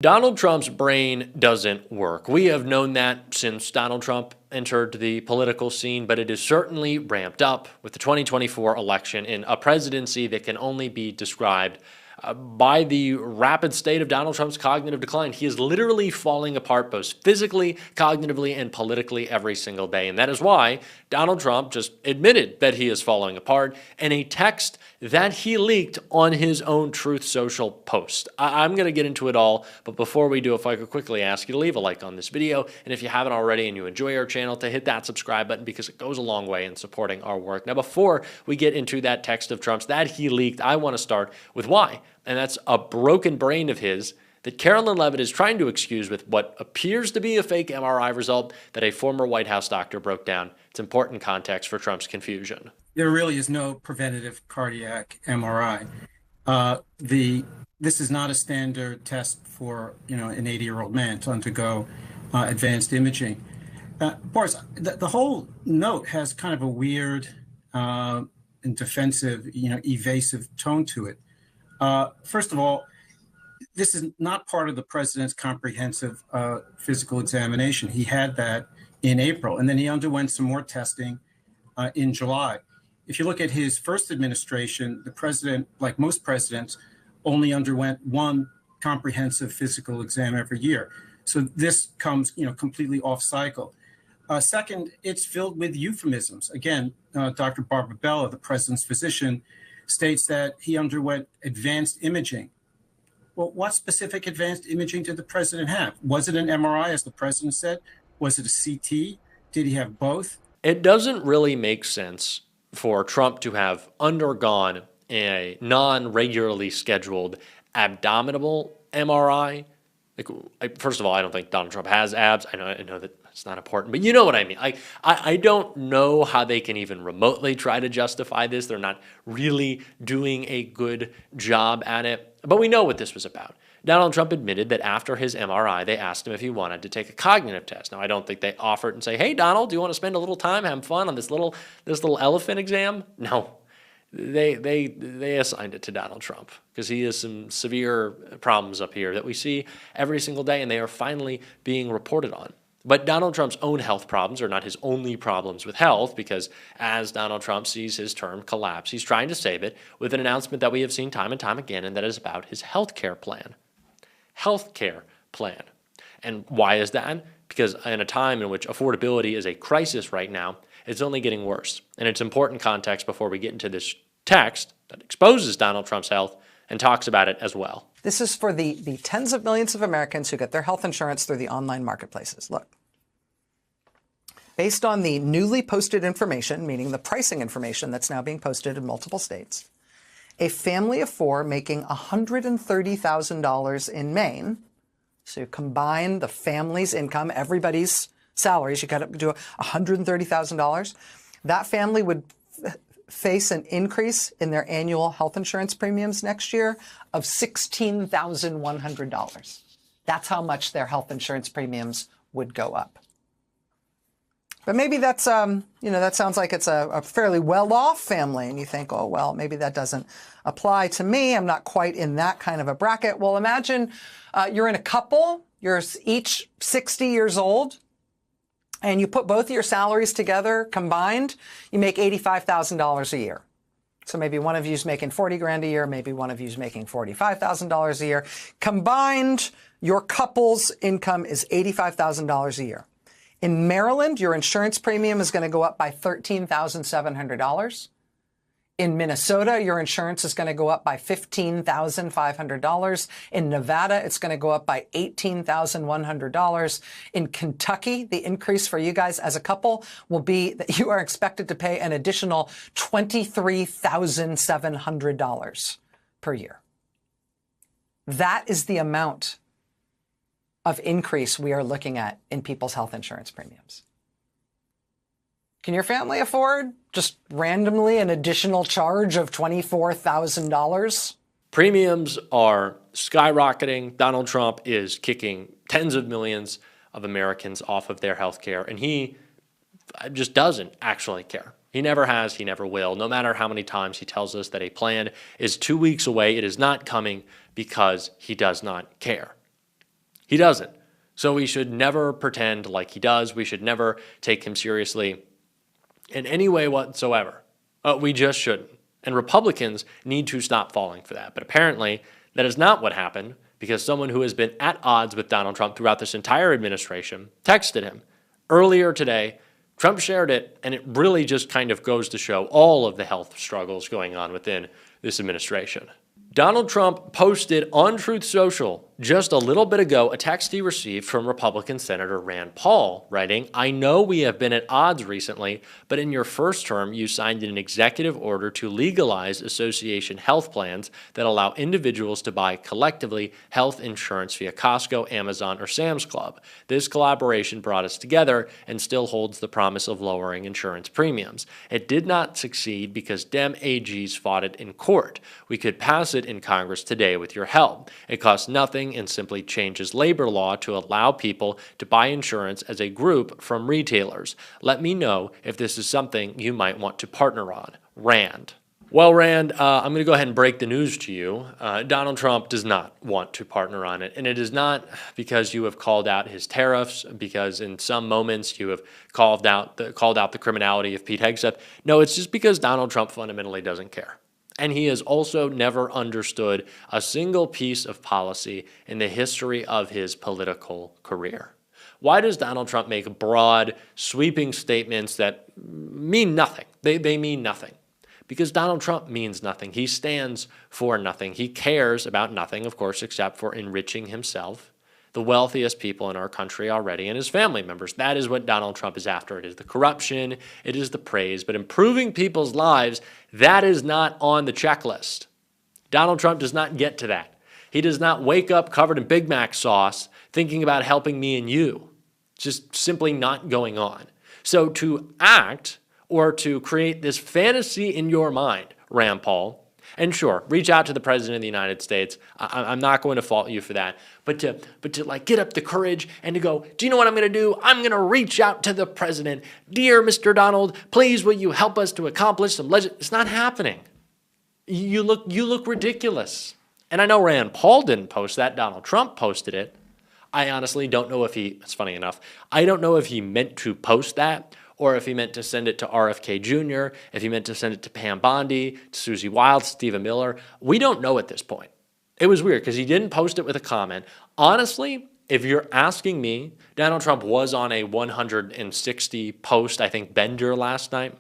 Donald Trump's brain doesn't work. We have known that since Donald Trump entered the political scene, but it is certainly ramped up with the 2024 election in a presidency that can only be described by the rapid state of Donald Trump's cognitive decline. He is literally falling apart both physically, cognitively, and politically every single day. And that is why Donald Trump just admitted that he is falling apart in a text that he leaked on his own Truth Social post. I'm going to get into it all, but before we do, if I could quickly ask you to leave a like on this video, and if you haven't already and you enjoy our channel, to hit that subscribe button because it goes a long way in supporting our work. Now, before we get into that text of Trump's that he leaked, I want to start with why. And that's a broken brain of his that Carolyn Levitt is trying to excuse with what appears to be a fake MRI result that a former White House doctor broke down. It's important context for Trump's confusion. There really is no preventative cardiac MRI. This is not a standard test for an 80-year-old man to undergo advanced imaging. Boris, the whole note has kind of a weird and defensive, evasive tone to it. First of all, this is not part of the president's comprehensive physical examination. He had that in April, and then he underwent some more testing in July. If you look at his first administration, the president, like most presidents, only underwent one comprehensive physical exam every year. So this comes, completely off cycle. Second, it's filled with euphemisms. Again, Dr. Barbara Bella, the president's physician, states that he underwent advanced imaging. Well, what specific advanced imaging did the president have? Was it an MRI, as the president said? Was it a CT? Did he have both? It doesn't really make sense for Trump to have undergone a non-regularly scheduled abdominal MRI. First of all, I don't think Donald Trump has abs. I know that it's not important, but you know what I mean. I don't know how they can even remotely try to justify this. They're not really doing a good job at it. But we know what this was about. Donald Trump admitted that after his MRI, they asked him if he wanted to take a cognitive test. Now, I don't think they offered and say, "Hey, Donald, do you want to spend a little time having fun on this little elephant exam?" No. They assigned it to Donald Trump because he has some severe problems up here that we see every single day, and they are finally being reported on. But Donald Trump's own health problems are not his only problems with health, because as Donald Trump sees his term collapse, he's trying to save it with an announcement that we have seen time and time again, and that is about his healthcare plan. Healthcare plan. And why is that? Because in a time in which affordability is a crisis right now, it's only getting worse. And it's important context before we get into this text that exposes Donald Trump's health and talks about it as well. This is for the tens of millions of Americans who get their health insurance through the online marketplaces. Look, based on the newly posted information, meaning the pricing information that's now being posted in multiple states, a family of four making $130,000 in Maine, so you combine the family's income, everybody's salaries, you got to do $130,000, that family would face an increase in their annual health insurance premiums next year of $16,100. That's how much their health insurance premiums would go up. But maybe that's, that sounds like it's a fairly well-off family, and you think, oh, well, maybe that doesn't apply to me. I'm not quite in that kind of a bracket. Well, imagine you're in a couple, you're each 60 years old, and you put both of your salaries together combined, you make $85,000 a year. So maybe one of you's making 40 grand a year, maybe one of you's making $45,000 a year. Combined, your couple's income is $85,000 a year. In Maryland, your insurance premium is going to go up by $13,700. In Minnesota, your insurance is going to go up by $15,500. In Nevada, it's going to go up by $18,100. In Kentucky, the increase for you guys as a couple will be that you are expected to pay an additional $23,700 per year. That is the amount of increase we are looking at in people's health insurance premiums. Can your family afford just randomly an additional charge of $24,000? Premiums are skyrocketing. Donald Trump is kicking tens of millions of Americans off of their health care, and he just doesn't actually care. He never has, he never will. No matter how many times he tells us that a plan is 2 weeks away, it is not coming because he does not care. He doesn't. So we should never pretend like he does. We should never take him seriously in any way whatsoever. We just shouldn't. And Republicans need to stop falling for that. But apparently, that is not what happened, because someone who has been at odds with Donald Trump throughout this entire administration texted him earlier today. Trump shared it, and it really just kind of goes to show all of the health struggles going on within this administration. Donald Trump posted on Truth Social just a little bit ago a text he received from Republican Senator Rand Paul, writing, "I know we have been at odds recently, but in your first term, you signed an executive order to legalize association health plans that allow individuals to buy collectively health insurance via Costco, Amazon, or Sam's Club. This collaboration brought us together and still holds the promise of lowering insurance premiums. It did not succeed because Dem AGs fought it in court. We could pass it in Congress today with your help. It costs nothing and simply changes labor law to allow people to buy insurance as a group from retailers. Let me know if this is something you might want to partner on. Rand." Well, Rand, I'm going to go ahead and break the news to you. Donald Trump does not want to partner on it. And it is not because you have called out his tariffs, because in some moments you have called out the criminality of Pete Hegseth. No, it's just because Donald Trump fundamentally doesn't care. And he has also never understood a single piece of policy in the history of his political career. Why does Donald Trump make broad, sweeping statements that mean nothing? They mean nothing. Because Donald Trump means nothing. He stands for nothing. He cares about nothing, of course, except for enriching himself, the wealthiest people in our country already, and his family members. That is what Donald Trump is after. It is the corruption, it is the praise, but improving people's lives, that is not on the checklist. Donald Trump does not get to that. He does not wake up covered in Big Mac sauce thinking about helping me and you. It's just simply not going on. So to act or to create this fantasy in your mind, Rand Paul, and sure, reach out to the President of the United States. I'm not going to fault you for that. But to like get up the courage and to go, do you know what I'm going to do? I'm going to reach out to the President. Dear Mr. Donald, please will you help us to accomplish some It's not happening. You look ridiculous. And I know Rand Paul didn't post that. Donald Trump posted it. I honestly don't know if it's funny enough, I don't know if he meant to post that, or if he meant to send it to RFK Jr., if he meant to send it to Pam Bondi, to Susie Wild, Stephen Miller. We don't know at this point. It was weird because he didn't post it with a comment. Honestly, if you're asking me, Donald Trump was on a 160 post, I think, bender last night.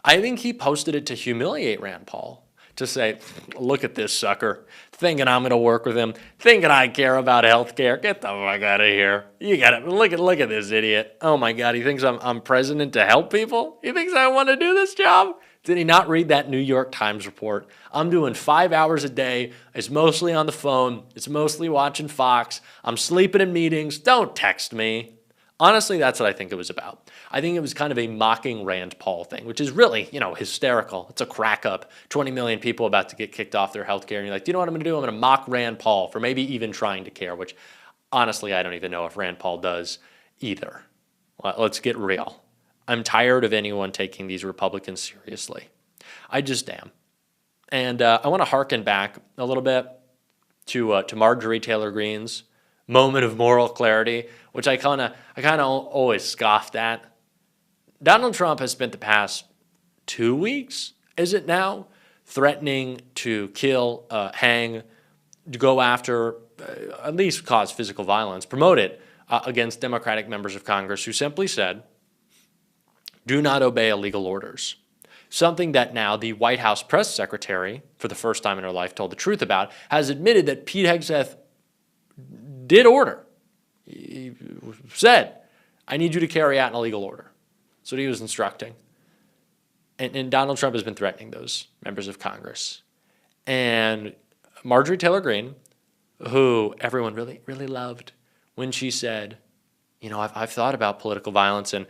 I think he posted it to humiliate Rand Paul, to say, look at this sucker, thinking I'm going to work with him, thinking I care about healthcare. Get the fuck out of here. You got to look at this idiot. Oh my God, he thinks I'm president to help people? He thinks I want to do this job? Did he not read that New York Times report? I'm doing 5 hours a day. It's mostly on the phone. It's mostly watching Fox. I'm sleeping in meetings. Don't text me. Honestly, that's what I think it was about. I think it was kind of a mocking Rand Paul thing, which is really, hysterical. It's a crack up. 20 million people about to get kicked off their health care. And you're like, do you know what I'm going to do? I'm going to mock Rand Paul for maybe even trying to care, which honestly, I don't even know if Rand Paul does either. Well, let's get real. I'm tired of anyone taking these Republicans seriously. I just am. And I want to hearken back a little bit to Marjorie Taylor Greene's moment of moral clarity, which I kind of always scoffed at. Donald Trump has spent the past 2 weeks, is it now, threatening to kill, hang, to go after, at least cause physical violence, promote it against Democratic members of Congress who simply said, do not obey illegal orders. Something that now the White House press secretary, for the first time in her life, told the truth about, has admitted that Pete Hegseth did order. He said, I need you to carry out an illegal order. That's what he was instructing. And Donald Trump has been threatening those members of Congress. And Marjorie Taylor Greene, who everyone really, really loved when she said, I've thought about political violence, and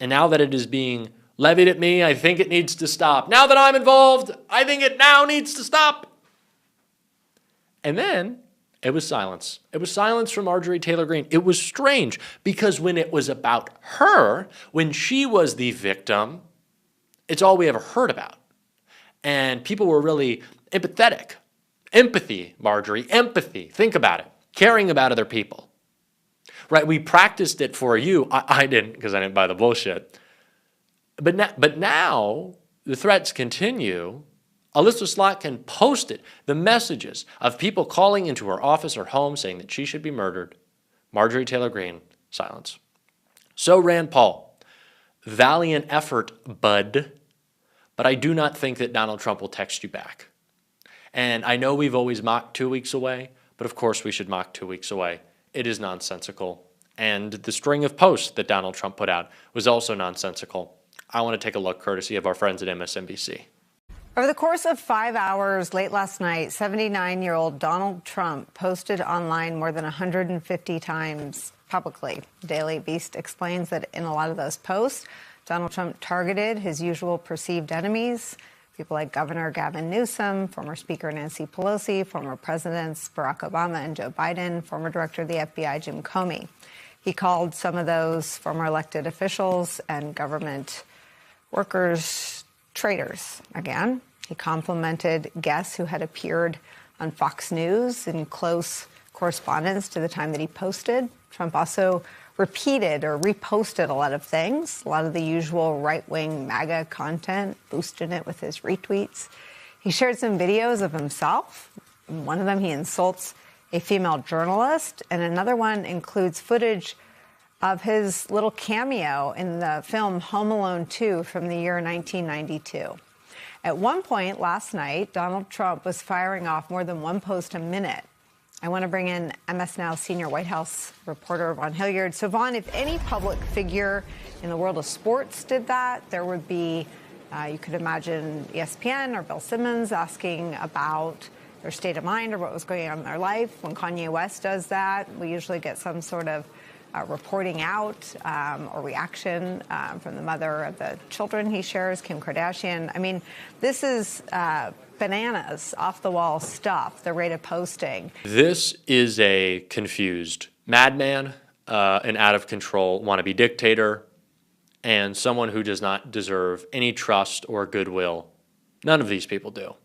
now that it is being levied at me, I think it needs to stop. Now that I'm involved, I think it now needs to stop. And then it was silence. It was silence from Marjorie Taylor Greene. It was strange because when it was about her, when she was the victim, it's all we ever heard about. And people were really empathetic. Empathy, Marjorie, empathy. Think about it. caring about other people, right? We practiced it for you. I didn't, because I didn't buy the bullshit. But now the threats continue. Alyssa Slott can post it, the messages of people calling into her office or home saying that she should be murdered. Marjorie Taylor Greene, silence. So Rand Paul, valiant effort, bud, but I do not think that Donald Trump will text you back. And I know we've always mocked 2 weeks away, but of course we should mock 2 weeks away. It is nonsensical. And the string of posts that Donald Trump put out was also nonsensical. I want to take a look courtesy of our friends at MSNBC. Over the course of 5 hours late last night, 79-year-old Donald Trump posted online more than 150 times publicly. The Daily Beast explains that in a lot of those posts, Donald Trump targeted his usual perceived enemies, people like Governor Gavin Newsom, former Speaker Nancy Pelosi, former Presidents Barack Obama and Joe Biden, former Director of the FBI Jim Comey. He called some of those former elected officials and government workers traitors again. He complimented guests who had appeared on Fox News in close correspondence to the time that he posted. Trump also repeated or reposted a lot of things, a lot of the usual right-wing MAGA content, boosted it with his retweets. He shared some videos of himself. In one of them, he insults a female journalist, and another one includes footage of his little cameo in the film Home Alone 2 from the year 1992. At one point last night, Donald Trump was firing off more than one post a minute. I want to bring in MS Now senior White House reporter Vaughn Hilliard. So, Vaughn, if any public figure in the world of sports did that, there would be, you could imagine ESPN or Bill Simmons asking about their state of mind or what was going on in their life. When Kanye West does that, we usually get some sort of reporting out or reaction from the mother of the children he shares, Kim Kardashian. I mean, this is bananas, off-the-wall stuff, the rate of posting. This is a confused madman, an out-of-control wannabe dictator, and someone who does not deserve any trust or goodwill. None of these people do.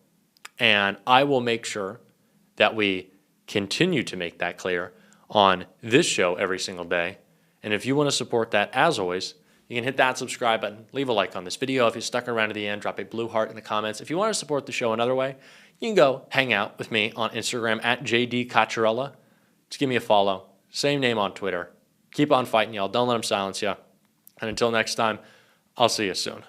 And I will make sure that we continue to make that clear on this show every single day. And if you want to support that, as always, you can hit that subscribe button, leave a like on this video. If you stuck around to the end, drop a blue heart in the comments. If you want to support the show another way, you can go hang out with me on Instagram at JD Cocchiarella. Just give me a follow. Same name on Twitter. Keep on fighting, y'all. Don't let them silence you. And until next time, I'll see you soon.